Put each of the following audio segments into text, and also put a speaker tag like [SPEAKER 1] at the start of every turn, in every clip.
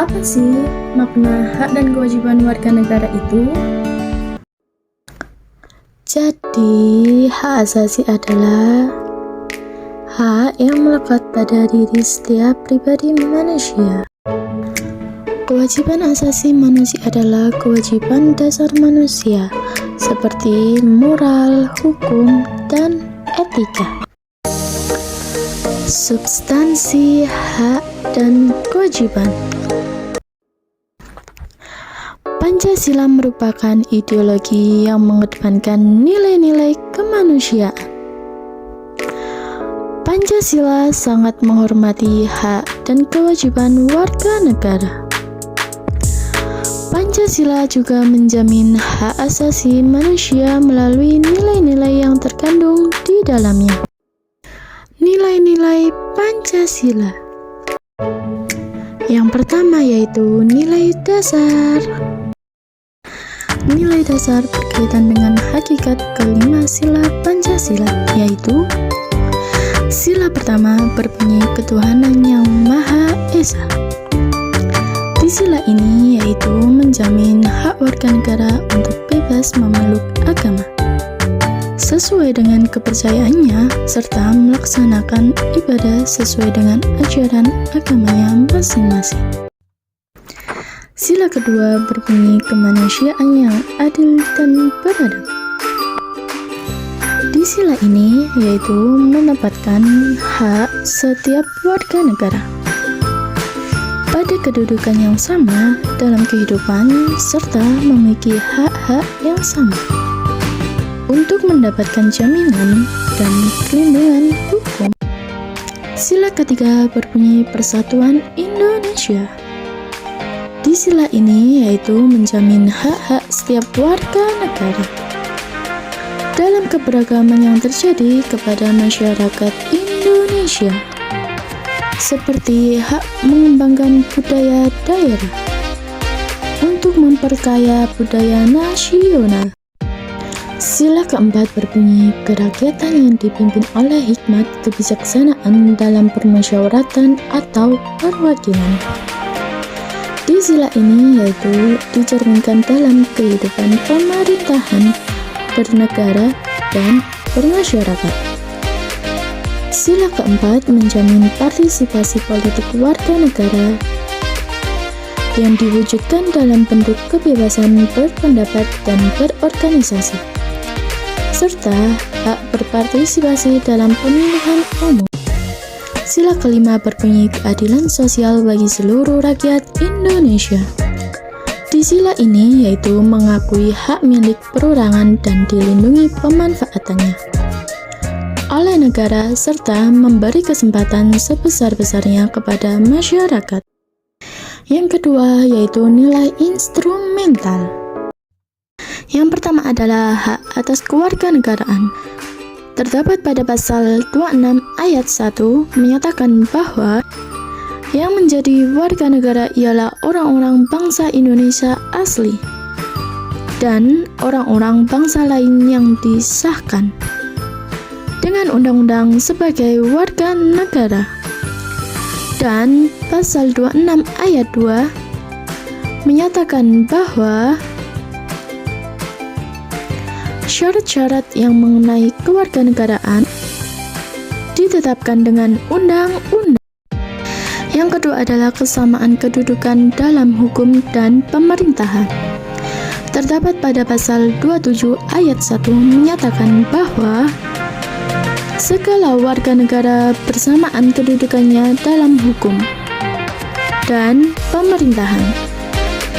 [SPEAKER 1] Apa sih makna hak dan kewajiban warga negara itu?
[SPEAKER 2] Jadi, hak asasi adalah hak yang melekat pada diri setiap pribadi manusia. Kewajiban asasi manusia adalah kewajiban dasar manusia, seperti moral, hukum, dan etika. Substansi hak dan kewajiban. Pancasila merupakan ideologi yang mengedepankan nilai-nilai kemanusiaan. Pancasila sangat menghormati hak dan kewajiban warga negara. Pancasila juga menjamin hak asasi manusia melalui nilai-nilai yang terkandung di dalamnya. Nilai-nilai Pancasila. Yang pertama yaitu nilai dasar. Nilai dasar berkaitan dengan hakikat kelima sila Pancasila, yaitu sila pertama berbunyi ketuhanan yang Maha Esa. Di sila ini yaitu menjamin hak warga negara untuk bebas memeluk agama sesuai dengan kepercayaannya serta melaksanakan ibadah sesuai dengan ajaran agamanya masing-masing. Sila kedua berbunyi kemanusiaan yang adil dan beradab. Di sila ini yaitu menempatkan hak setiap warga negara pada kedudukan yang sama dalam kehidupan serta memiliki hak-hak yang sama untuk mendapatkan jaminan dan perlindungan hukum. Sila ketiga berbunyi Persatuan Indonesia. Di sila ini yaitu menjamin hak-hak setiap warga negara dalam keberagaman yang terjadi kepada masyarakat Indonesia, seperti hak mengembangkan budaya daerah untuk memperkaya budaya nasional. Sila keempat berbunyi kerakyatan yang dipimpin oleh hikmat kebijaksanaan dalam permusyawaratan atau perwakilan. Di sila ini yaitu dicerminkan dalam kehidupan pemerintahan, bernegara, dan bermasyarakat. Sila keempat menjamin partisipasi politik warga negara yang diwujudkan dalam bentuk kebebasan berpendapat dan berorganisasi, serta hak berpartisipasi dalam pemilihan umum. Sila kelima berbunyi keadilan sosial bagi seluruh rakyat Indonesia. Di sila ini yaitu mengakui hak milik perorangan dan dilindungi pemanfaatannya oleh negara serta memberi kesempatan sebesar-besarnya kepada masyarakat. Yang kedua yaitu nilai instrumental. Yang pertama adalah hak atas kewarganegaraan. Terdapat pada pasal 26 ayat 1 menyatakan bahwa yang menjadi warga negara ialah orang-orang bangsa Indonesia asli dan orang-orang bangsa lain yang disahkan dengan undang-undang sebagai warga negara. Dan pasal 26 ayat 2 menyatakan bahwa syarat-syarat yang mengenai kewarganegaraan ditetapkan dengan undang-undang. Yang kedua adalah kesamaan kedudukan dalam hukum dan pemerintahan. Terdapat pada pasal 27 ayat 1 menyatakan bahwa segala warga negara bersamaan kedudukannya dalam hukum dan pemerintahan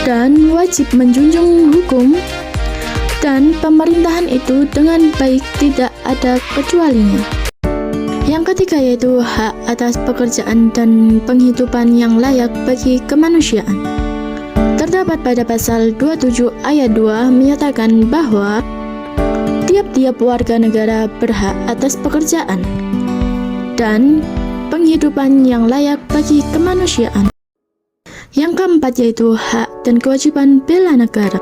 [SPEAKER 2] dan wajib menjunjung hukum dan pemerintahan itu dengan baik, tidak ada kecualinya. Yang ketiga yaitu hak atas pekerjaan dan penghidupan yang layak bagi kemanusiaan. Terdapat pada pasal 27 ayat 2 menyatakan bahwa tiap-tiap warga negara berhak atas pekerjaan dan penghidupan yang layak bagi kemanusiaan. Yang keempat yaitu hak dan kewajiban bela negara.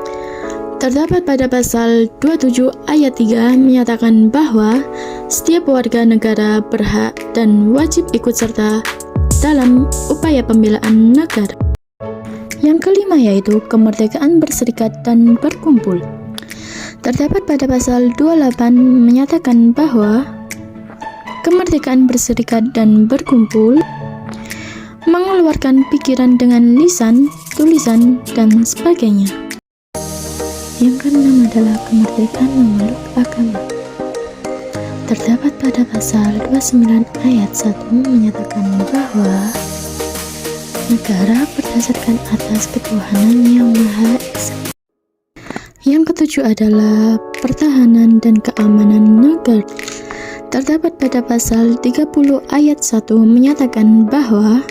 [SPEAKER 2] Terdapat pada pasal 27 ayat 3 menyatakan bahwa setiap warga negara berhak dan wajib ikut serta dalam upaya pembelaan negara. Yang kelima yaitu kemerdekaan berserikat dan berkumpul. Terdapat pada pasal 28 menyatakan bahwa kemerdekaan berserikat dan berkumpul, mengeluarkan pikiran dengan lisan, tulisan, dan sebagainya. Yang keenam adalah kemerdekaan memeluk agama. Terdapat pada pasal 29 ayat 1 menyatakan bahwa negara berdasarkan atas ketuhanan yang Maha Esa. Yang ketujuh adalah pertahanan dan keamanan negara. Terdapat pada pasal 30 ayat 1 menyatakan bahwa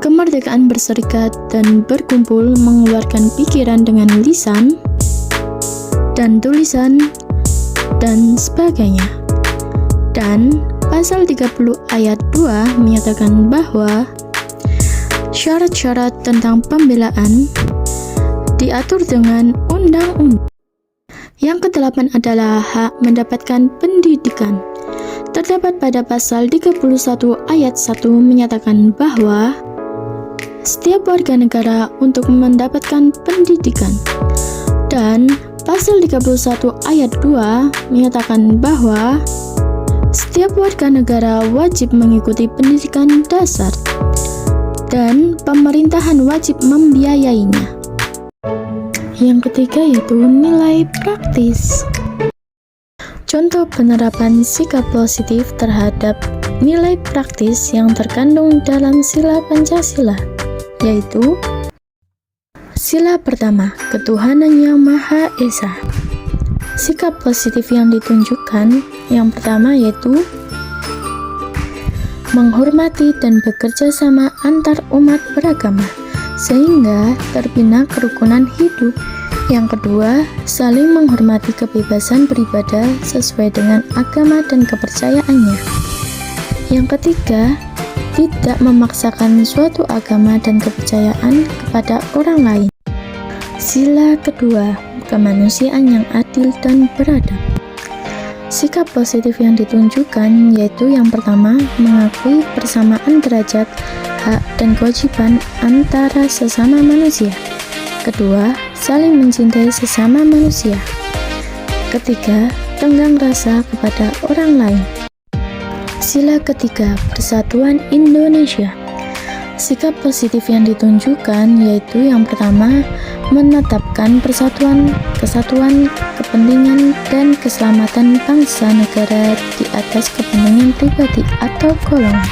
[SPEAKER 2] kemerdekaan berserikat dan berkumpul mengeluarkan pikiran dengan lisan dan tulisan dan sebagainya. Dan pasal 30 ayat 2 menyatakan bahwa syarat-syarat tentang pembelaan diatur dengan undang-undang. Yang kedelapan adalah hak mendapatkan pendidikan. Terdapat pada pasal 31 ayat 1 menyatakan bahwa setiap warga negara untuk mendapatkan pendidikan. Dan pasal 31 ayat 2 menyatakan bahwa setiap warga negara wajib mengikuti pendidikan dasar dan pemerintahan wajib membiayainya. Yang ketiga yaitu nilai praktis. Contoh penerapan sikap positif terhadap nilai praktis yang terkandung dalam sila Pancasila, yaitu sila pertama, ketuhanan yang Maha Esa. Sikap positif yang ditunjukkan yang pertama yaitu menghormati dan bekerja sama antar umat beragama sehingga terbina kerukunan hidup. Yang kedua, saling menghormati kebebasan beribadah sesuai dengan agama dan kepercayaannya. Yang ketiga, tidak memaksakan suatu agama dan kepercayaan kepada orang lain. Sila kedua, kemanusiaan yang adil dan beradab. Sikap positif yang ditunjukkan yaitu yang pertama, mengakui persamaan derajat, hak, dan kewajiban antara sesama manusia. Kedua, saling mencintai sesama manusia. Ketiga, tenggang rasa kepada orang lain. Sila ketiga, persatuan Indonesia. Sikap positif yang ditunjukkan yaitu yang pertama, menetapkan persatuan, kesatuan, kepentingan, dan keselamatan bangsa negara di atas kepentingan pribadi atau golongan.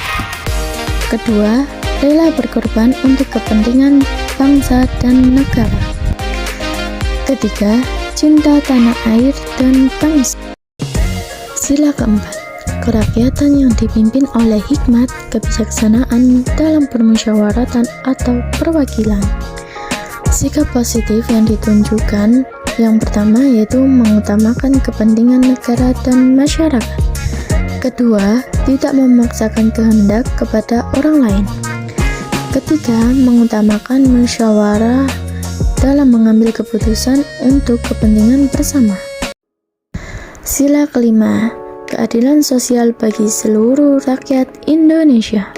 [SPEAKER 2] Kedua, rela berkorban untuk kepentingan bangsa dan negara. Ketiga, cinta tanah air dan bangsa. Sila keempat, kerakyatan yang dipimpin oleh hikmat, kebijaksanaan dalam permusyawaratan atau perwakilan. Sikap positif yang ditunjukkan yang pertama yaitu mengutamakan kepentingan negara dan masyarakat. Kedua, tidak memaksakan kehendak kepada orang lain. Ketiga, mengutamakan musyawarah dalam mengambil keputusan untuk kepentingan bersama. Sila kelima, keadilan sosial bagi seluruh rakyat Indonesia.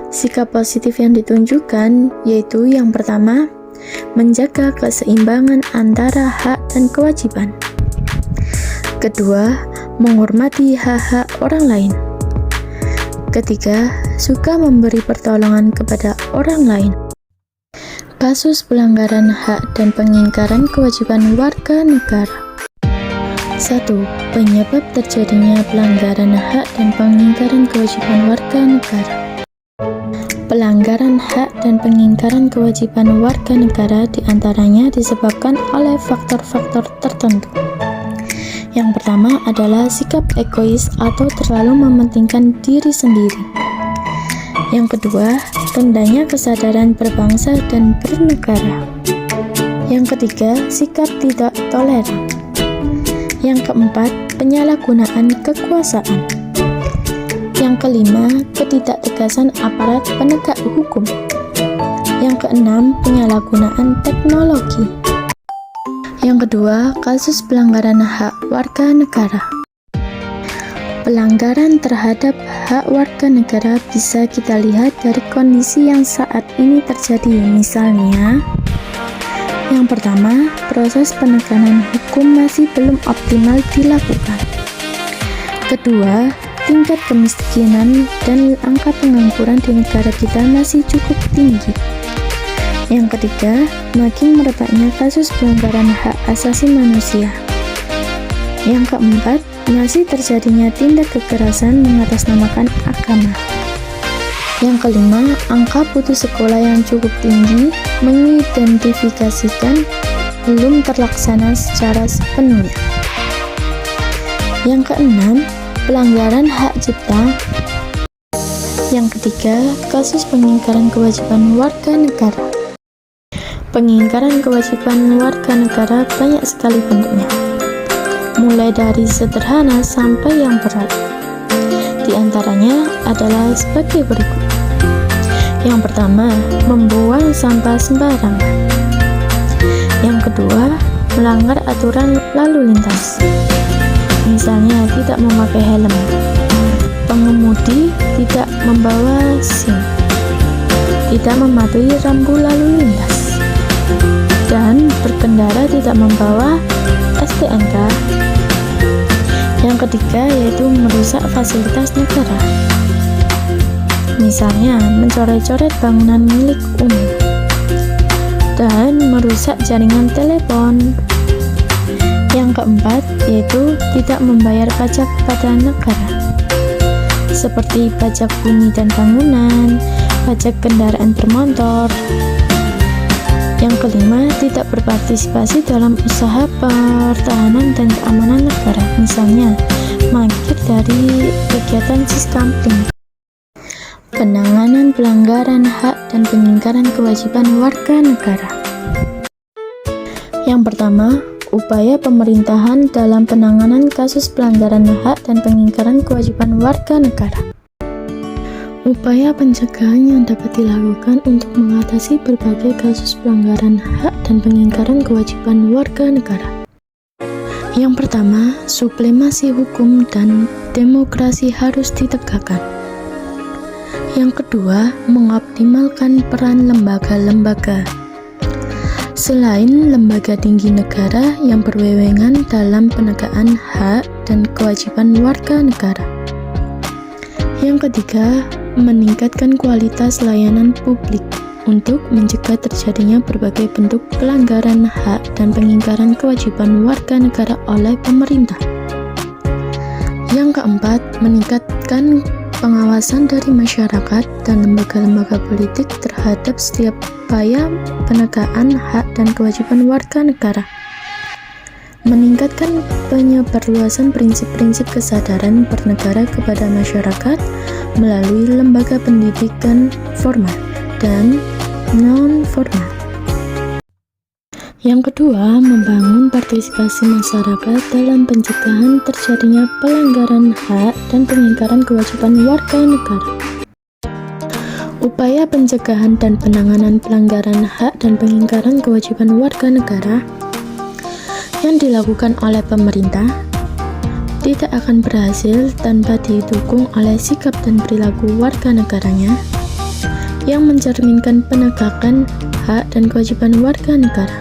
[SPEAKER 2] Sikap positif yang ditunjukkan yaitu yang pertama, menjaga keseimbangan antara hak dan kewajiban. Kedua, menghormati hak-hak orang lain. Ketiga, suka memberi pertolongan kepada orang lain. Kasus pelanggaran hak dan pengingkaran kewajiban warga negara. 1. Penyebab terjadinya pelanggaran hak dan pengingkaran kewajiban warga negara. Pelanggaran hak dan pengingkaran kewajiban warga negara diantaranya disebabkan oleh faktor-faktor tertentu. Yang pertama adalah sikap egois atau terlalu mementingkan diri sendiri. Yang kedua, rendahnya kesadaran berbangsa dan bernegara. Yang ketiga, sikap tidak toleran. Yang keempat, penyalahgunaan kekuasaan. Yang kelima, ketidaktegasan aparat penegak hukum. Yang keenam, penyalahgunaan teknologi. Yang kedua, kasus pelanggaran hak warga negara. Pelanggaran terhadap hak warga negara bisa kita lihat dari kondisi yang saat ini terjadi. Misalnya, yang pertama, proses penegakan hukum masih belum optimal dilakukan. Kedua, tingkat kemiskinan dan angka pengangguran di negara kita masih cukup tinggi. Yang ketiga, makin merebaknya kasus pelanggaran hak asasi manusia. Yang keempat, masih terjadinya tindak kekerasan mengatasnamakan agama. Yang kelima, angka putus sekolah yang cukup tinggi mengidentifikasikan belum terlaksana secara sepenuhnya. Yang keenam, pelanggaran hak cipta. Yang ketiga, kasus pengingkaran kewajiban warga negara. Pengingkaran kewajiban warga negara banyak sekali bentuknya, mulai dari sederhana sampai yang berat. Di antaranya adalah sebagai berikut. Yang pertama, membuang sampah sembarangan. Yang kedua, melanggar aturan lalu lintas. Misalnya tidak memakai helm, pengemudi tidak membawa SIM, tidak mematuhi rambu lalu lintas, dan berkendara tidak membawa STNK. Yang ketiga yaitu merusak fasilitas negara, misalnya mencoret-coret bangunan milik umum dan merusak jaringan telepon. Yang keempat yaitu tidak membayar pajak kepada negara, seperti pajak bumi dan bangunan, pajak kendaraan bermotor. Yang kelima, tidak berpartisipasi dalam usaha pertahanan dan keamanan negara, misalnya mangkir dari kegiatan Siskampling. Penanganan pelanggaran hak dan pengingkaran kewajiban warga negara. Yang pertama, upaya pemerintahan dalam penanganan kasus pelanggaran hak dan pengingkaran kewajiban warga negara. Upaya pencegahan yang dapat dilakukan untuk mengatasi berbagai kasus pelanggaran hak dan pengingkaran kewajiban warga negara. Yang pertama, supremasi hukum dan demokrasi harus ditegakkan. Yang kedua, mengoptimalkan peran lembaga-lembaga. Selain lembaga tinggi negara yang berwenang dalam penegakan hak dan kewajiban warga negara. Yang ketiga, meningkatkan kualitas layanan publik untuk mencegah terjadinya berbagai bentuk pelanggaran hak dan pengingkaran kewajiban warga negara oleh pemerintah. Yang keempat, meningkatkan pengawasan dari masyarakat dan lembaga-lembaga politik terhadap setiap upaya penegakan hak dan kewajiban warga negara. Meningkatkan penyebarluasan prinsip-prinsip kesadaran bernegara kepada masyarakat melalui lembaga pendidikan formal dan non-formal. Yang kedua, membangun partisipasi masyarakat dalam pencegahan terjadinya pelanggaran hak dan pengingkaran kewajiban warga negara. Upaya pencegahan dan penanganan pelanggaran hak dan pengingkaran kewajiban warga negara yang dilakukan oleh pemerintah tidak akan berhasil tanpa didukung oleh sikap dan perilaku warga negaranya yang mencerminkan penegakan hak dan kewajiban warga negara.